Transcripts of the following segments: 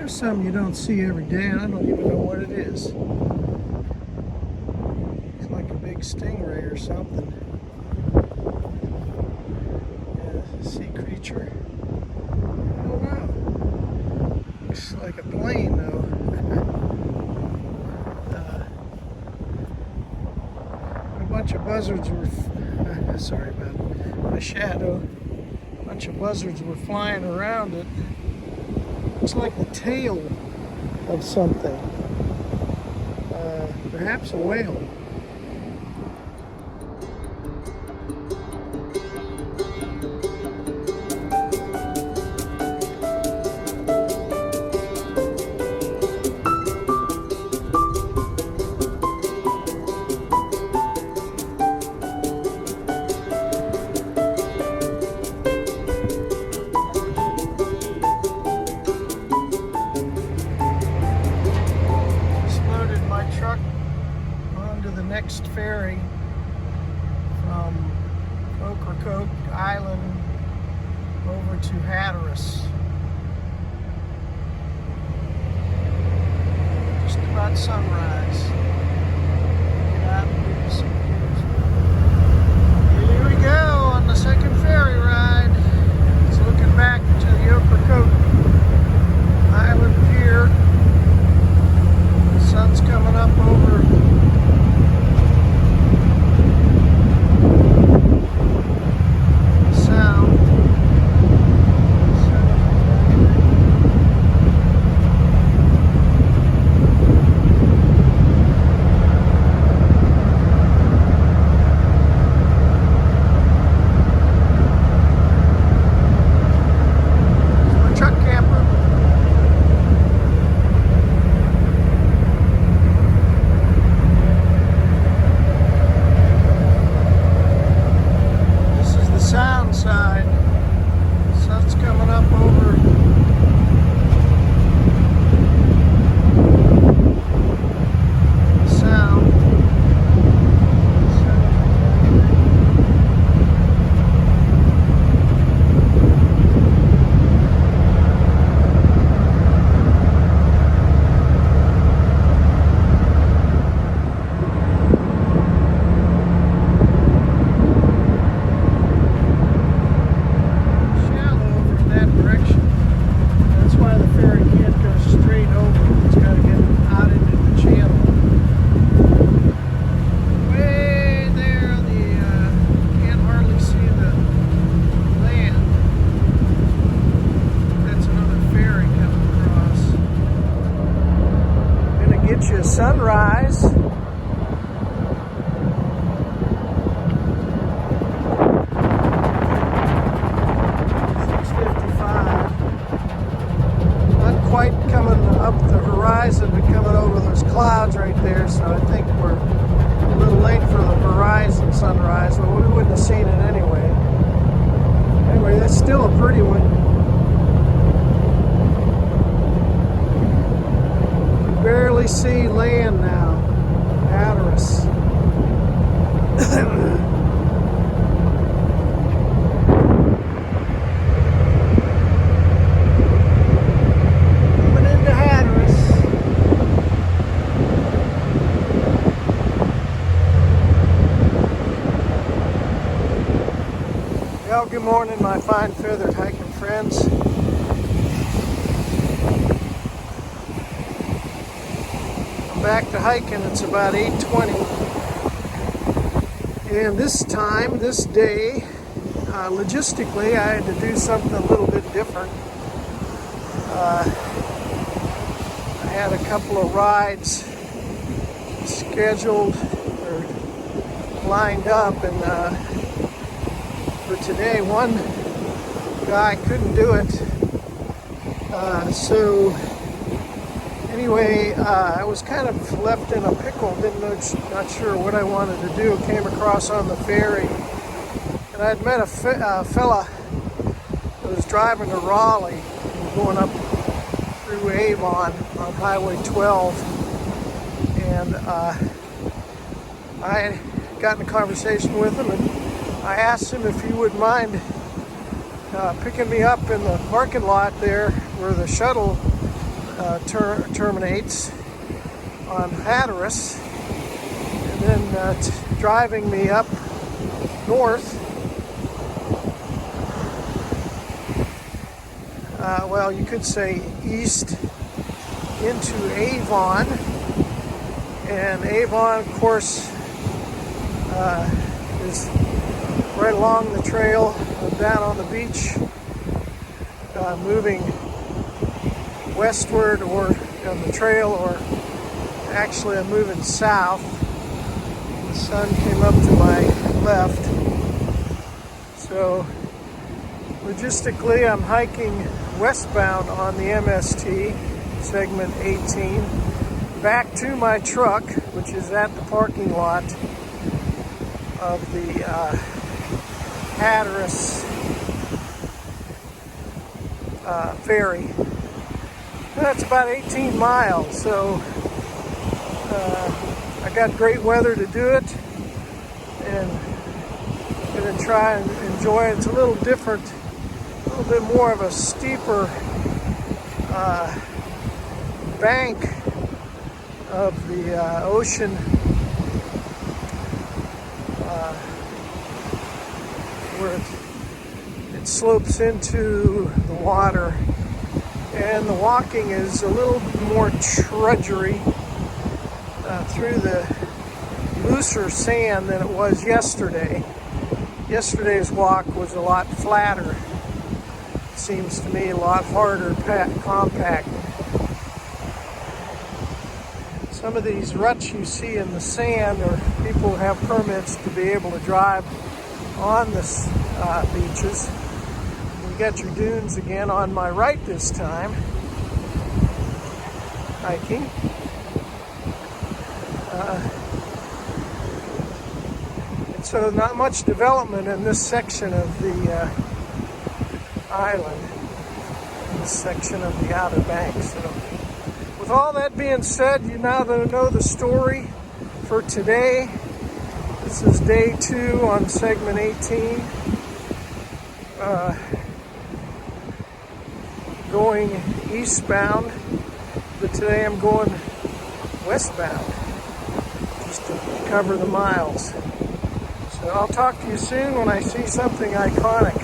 Here's something you don't see every day, and I don't even know what it is. It's like a big stingray or something. Yeah, sea creature. Oh wow. Looks like a plane though. A bunch of buzzards were, sorry about my shadow. A bunch of buzzards were flying around it. Looks like the tail of something. Perhaps a whale. Next ferry from Ocracoke Island over to Hatteras. Just about sunrise. Get out and do some views. Here we go on the second ferry ride. It's looking back to the Ocracoke Island pier. The sun's coming up over side. Sun's coming up over the sound. Get you a sunrise. Not quite coming up the horizon, but coming over those clouds right there, so I think we're a little late for the horizon sunrise, but we wouldn't have seen it anyway. Anyway, that's still a pretty one. Barely see land now. Hatteras. Coming into Hatteras. Well, good morning, my fine feathered hiking friends. Back to hiking. It's about 8:20, and this day, logistically, I had to do something a little bit different. I had a couple of rides scheduled or lined up, and for today, one guy couldn't do it, so anyway, I was kind of left in a pickle, not sure what I wanted to do. Came across on the ferry, and I'd met a fella that was driving to Raleigh, going up through Avon on Highway 12, and I got in a conversation with him, and I asked him if he wouldn't mind picking me up in the parking lot there where the shuttle terminates on Hatteras, and then driving me up north. Well, you could say east into Avon, and Avon, of course, is right along the trail down on the beach, moving westward or on the trail, or actually I'm moving south. The sun came up to my left, so logistically I'm hiking westbound on the MST segment 18 back to my truck, which is at the parking lot of the Hatteras Ferry. That's about 18 miles, so I got great weather to do it, and I'm going to try and enjoy it. It's a little different, a little bit more of a steeper bank of the ocean, where it slopes into the water, and the walking is a little more trudgery through the looser sand than it was yesterday. Yesterday's walk was a lot flatter. It seems to me a lot harder, compact. Some of these ruts you see in the sand, or people have permits to be able to drive on the beaches. You got your dunes again on my right this time, hiking. And so not much development in this section of the island, in this section of the Outer Banks. So with all that being said, you now know the story for today. This is day 2 on segment 18. Going eastbound, but today I'm going westbound, just to cover the miles. So I'll talk to you soon when I see something iconic.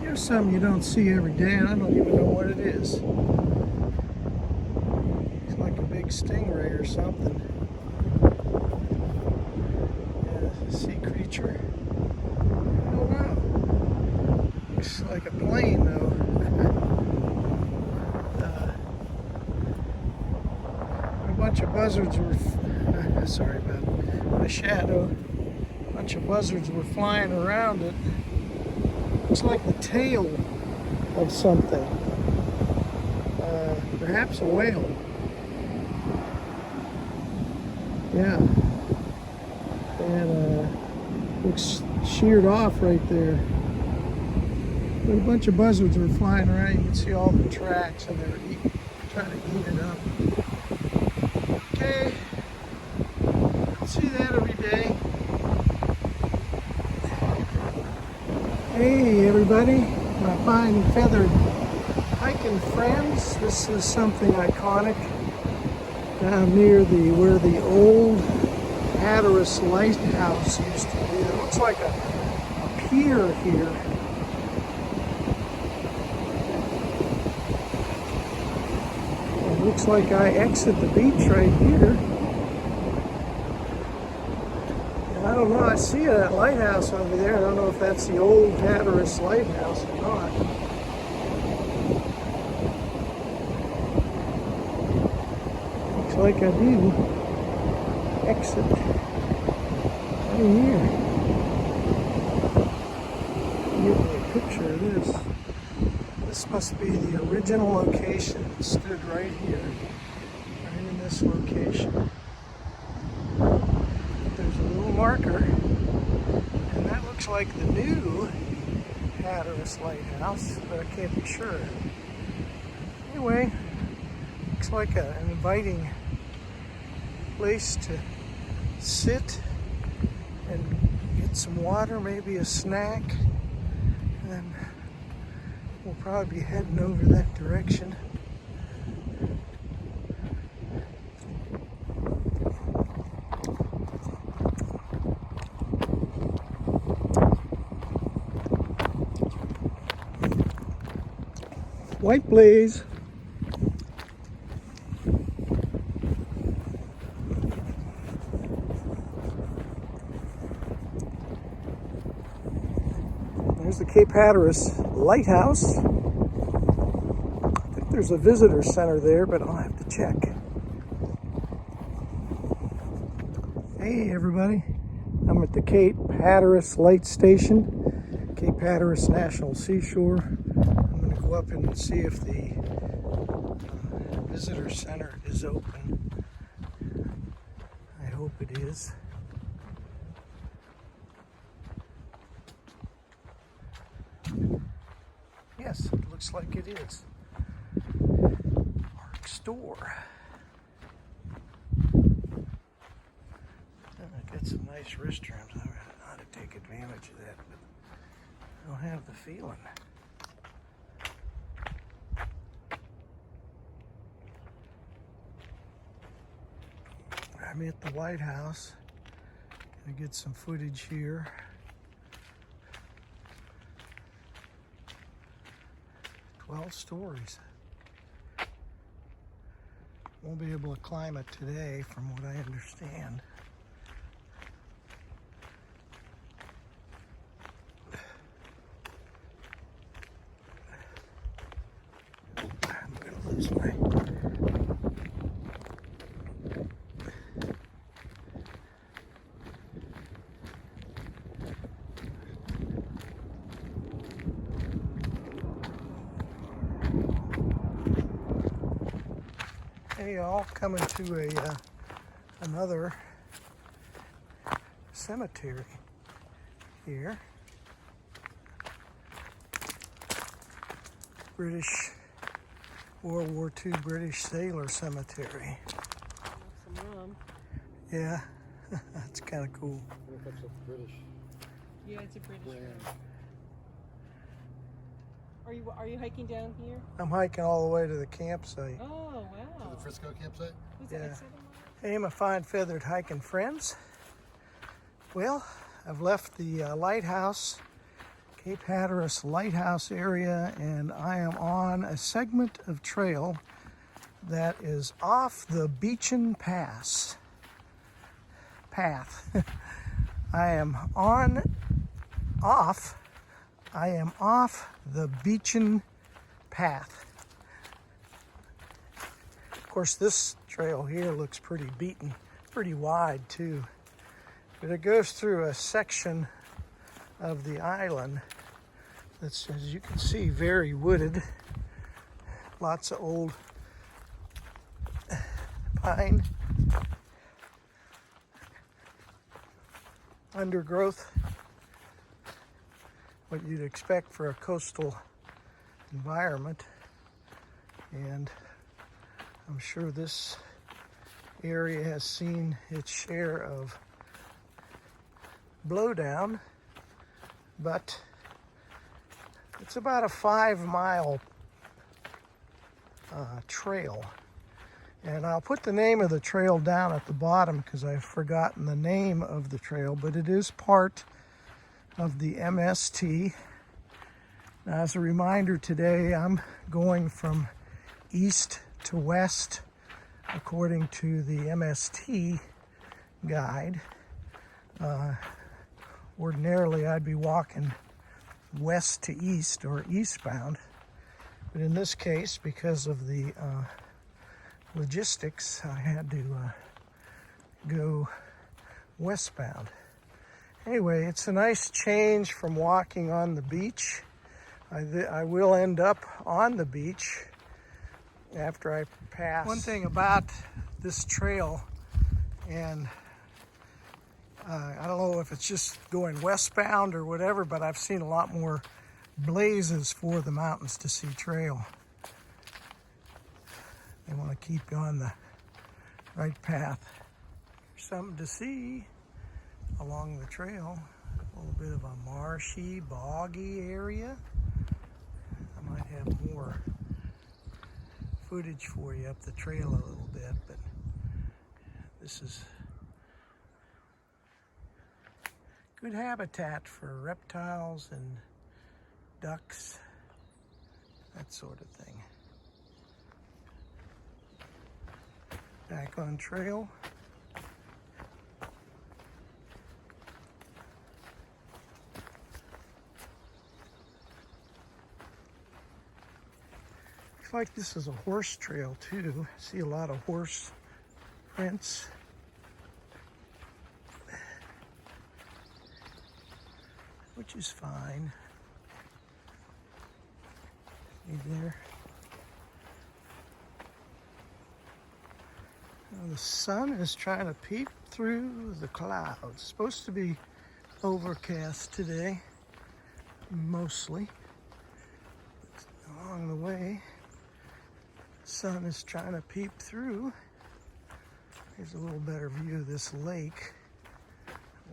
Here's something you don't see every day, and I don't even know what it is. It's like a big stingray or something. Yeah, sea creature. Oh wow. Looks like a plane though. A bunch of buzzards were, sorry about my shadow. A bunch of buzzards were flying around it. Looks like the tail of something. Perhaps a whale. Yeah. And looks sheared off right there. But a bunch of buzzards were flying around. You can see all the tracks, and they were trying to eat it up. Okay. See that every day. Hey everybody, my fine feathered hiking friends. This is something iconic down near where the old Hatteras lighthouse used to be. It looks like a pier here. It looks like I exit the beach right here. I don't know, I see a lighthouse over there. I don't know if that's the old Hatteras lighthouse or not. Looks like I do exit in here. Give me a picture of this. This must be the original location. It stood right here, right in this location. There's a little marker, and that looks looks like the new Hatteras lighthouse, but I can't be sure. Anyway, looks like an inviting place to sit and get some water, maybe a snack, and then we'll probably be heading over that direction. White blaze. There's the Cape Hatteras Lighthouse. I think there's a visitor center there, but I'll have to check. Hey everybody, I'm at the Cape Hatteras Light Station, Cape Hatteras National Seashore. I'm going to go up and see if the visitor center is open. I hope it is. Yes, it looks like it is. Park store. I got some nice restrooms. I ought to take advantage of that, but I don't have the feeling. I'm at the White House. Gonna get some footage here. Twelve stories. Won't be able to climb it today, from what I understand. I'm gonna lose my... Hey y'all, coming to another cemetery here. British World War II British Sailor Cemetery. Yeah, that's kind of cool. I wonder if that's a British. Yeah, it's a British brand. Are you hiking down here? I'm hiking all the way to the campsite. Oh, wow. To the Frisco campsite? Was Yeah. that like 7 miles? Hey, my fine feathered hiking friends. Well, I've left the lighthouse, Cape Hatteras Lighthouse area, and I am on a segment of trail that is off the Beachin path. I am off the Beachin path. Of course, this trail here looks pretty beaten, pretty wide too. But it goes through a section of the island that's, as you can see, very wooded. Lots of old pine undergrowth. What you'd expect for a coastal environment. And I'm sure this area has seen its share of blowdown, but it's about a 5-mile trail. And I'll put the name of the trail down at the bottom because I've forgotten the name of the trail, but it is part of the MST. Now, as a reminder, today I'm going from east to west according to the MST guide. Ordinarily I'd be walking west to east or eastbound, but in this case, because of the logistics, I had to go westbound. Anyway, it's a nice change from walking on the beach. I will end up on the beach after I pass. One thing about this trail, and I don't know if it's just going westbound or whatever, but I've seen a lot more blazes for the Mountains to Sea Trail. They want to keep you on the right path. Something to see along the trail. A little bit of a marshy, boggy area. I might have more footage for you up the trail a little bit, but this is good habitat for reptiles and ducks, that sort of thing. Back on trail. Looks like this is a horse trail too. I see a lot of horse prints. Which is fine. See there? Now the sun is trying to peek through the clouds. It's supposed to be overcast today, mostly. But along the way, the sun is trying to peep through. Here's a little better view of this lake,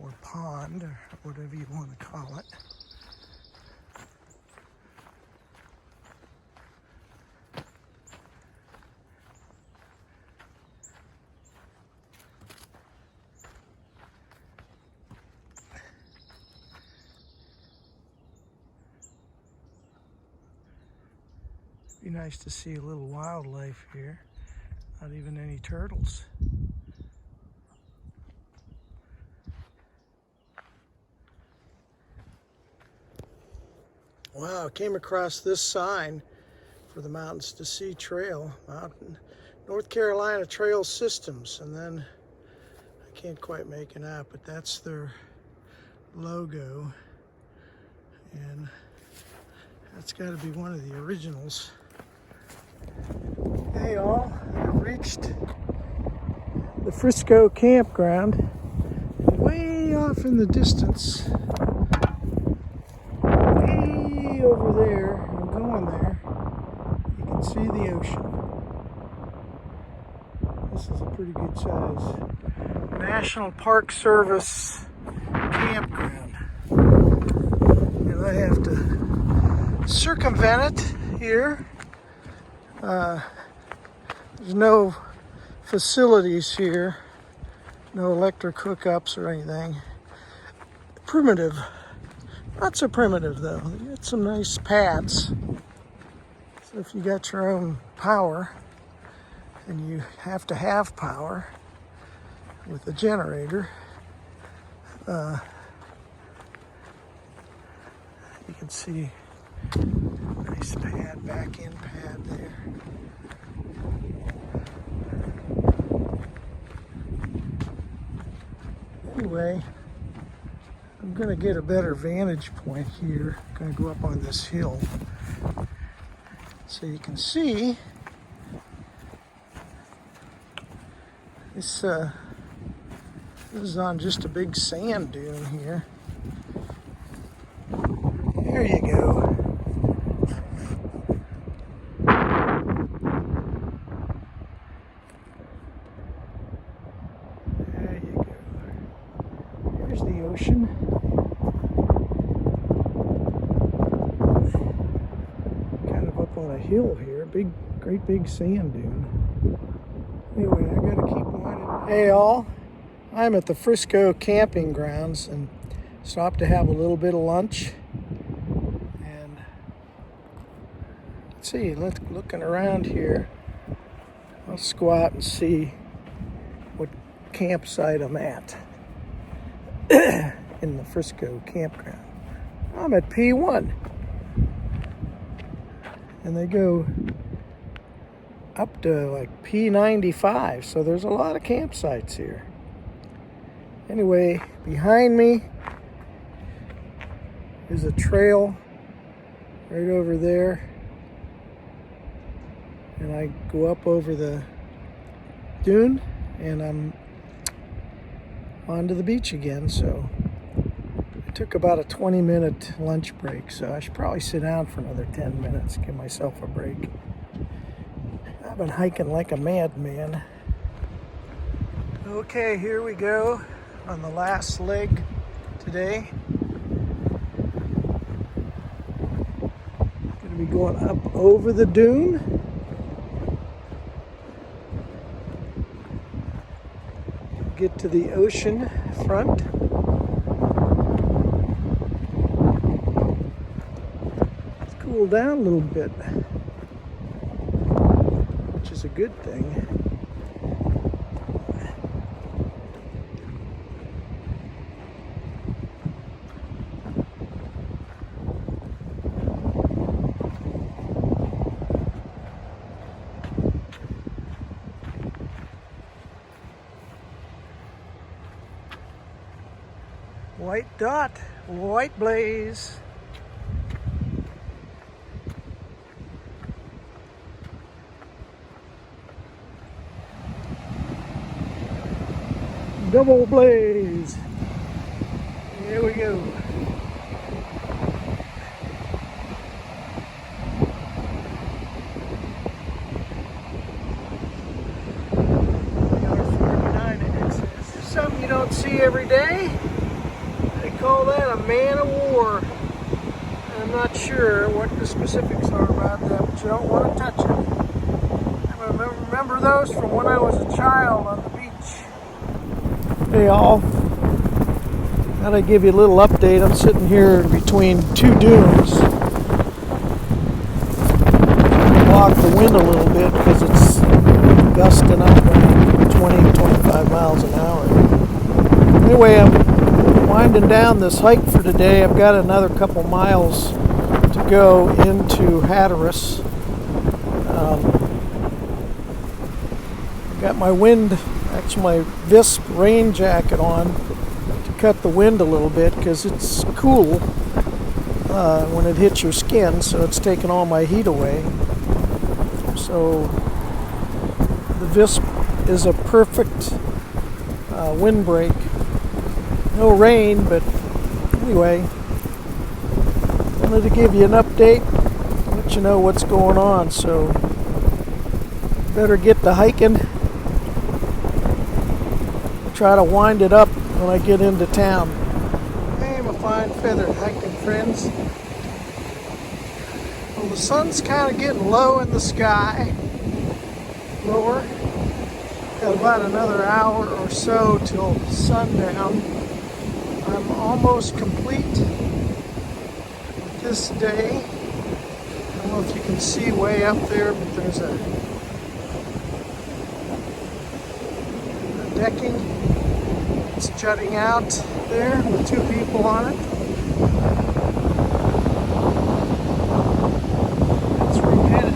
or pond, or whatever you want to call it. Be nice to see a little wildlife here. Not even any turtles. Wow, I came across this sign for the Mountains to Sea Trail, North Carolina Trail Systems, and then I can't quite make it out, but that's their logo, and that's got to be one of the originals. Hey all, I've reached the Frisco campground, way off in the distance. Over there, I'm going there, you can see the ocean. This is a pretty good size National Park Service campground. And I have to circumvent it here. There's no facilities here, no electric hookups or anything. Primitive. Not so primitive though. You got some nice pads. So if you got your own power, and you have to have power with a generator, you can see nice pad, back end pad there. Anyway, I'm going to get a better vantage point here. I'm going to go up on this hill so you can see this. This is on just a big sand dune here. There you go. There you go. Here's the ocean. On a hill here, great big sand dune. Anyway, I gotta keep winding. Hey all, I'm at the Frisco camping grounds and stopped to have a little bit of lunch. And let's see, looking around here, let's go out and see what campsite I'm at in the Frisco campground. I'm at P1. And they go up to like P95, so there's a lot of campsites here. Anyway, behind me is a trail right over there. And I go up over the dune, and I'm onto the beach again. So I took about a 20-minute lunch break, so I should probably sit down for another 10 minutes, give myself a break. I've been hiking like a madman. Okay, here we go on the last leg today. Going to be going up over the dune. Get to the ocean front. It's cooled down a little bit, which is a good thing. White dot, white blaze. Double blaze. Here we go. Something you don't see every day. They call that a man of war. I'm not sure what the specifics are about that, but you don't want to touch it. I remember those from when I was a child on the beach. Hey all, thought I'd give you a little update. I'm sitting here between two dunes. Block the wind a little bit because it's gusting up 20-25 miles an hour. Anyway, I'm winding down this hike for today. I've got another couple miles to go into Hatteras. I've got my my Visp rain jacket on to cut the wind a little bit because it's cool when it hits your skin, so it's taking all my heat away. So the Visp is a perfect windbreak. No rain, but anyway, wanted to give you an update, let you know what's going on. So better get to hiking. Try to wind it up when I get into town. Hey, my fine feathered hiking friends. Well, the sun's kind of getting low in the sky. Lower. Got about another hour or so till sundown. I'm almost complete with this day. I don't know if you can see way up there, but there's a decking. It's jutting out there with two people on it. It's reheaded.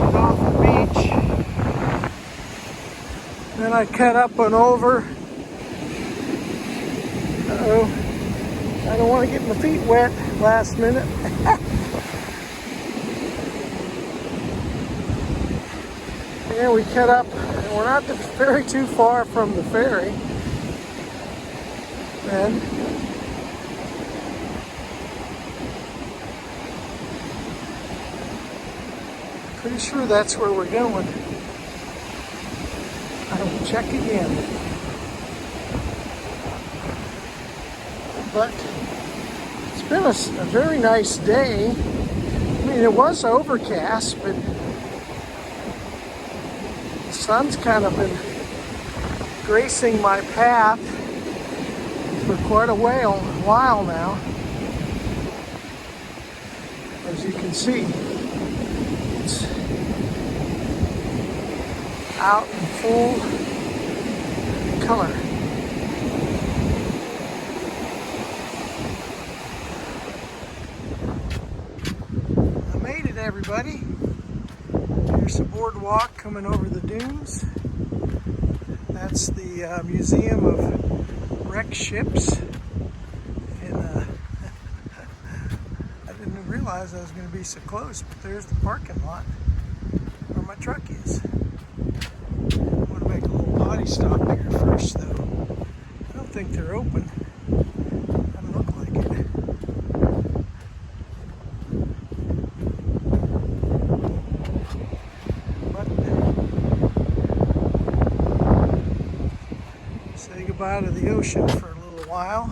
Get off the beach. Then I cut up and over. I don't want to get my feet wet last minute. Yeah, we cut up. We're not very too far from the ferry. And pretty sure that's where we're going. I will check again. But it's been a very nice day. I mean, it was overcast, but the sun's kind of been gracing my path for quite a while now. As you can see, it's out in full color. Everybody, here's the boardwalk coming over the dunes. That's the Museum of Wrecked Ships. And I didn't realize I was going to be so close, but there's the parking lot where my truck is. I'm going to make a little potty stop here first, though. think they're open. Doesn't look like it. But say goodbye to the ocean for a little while.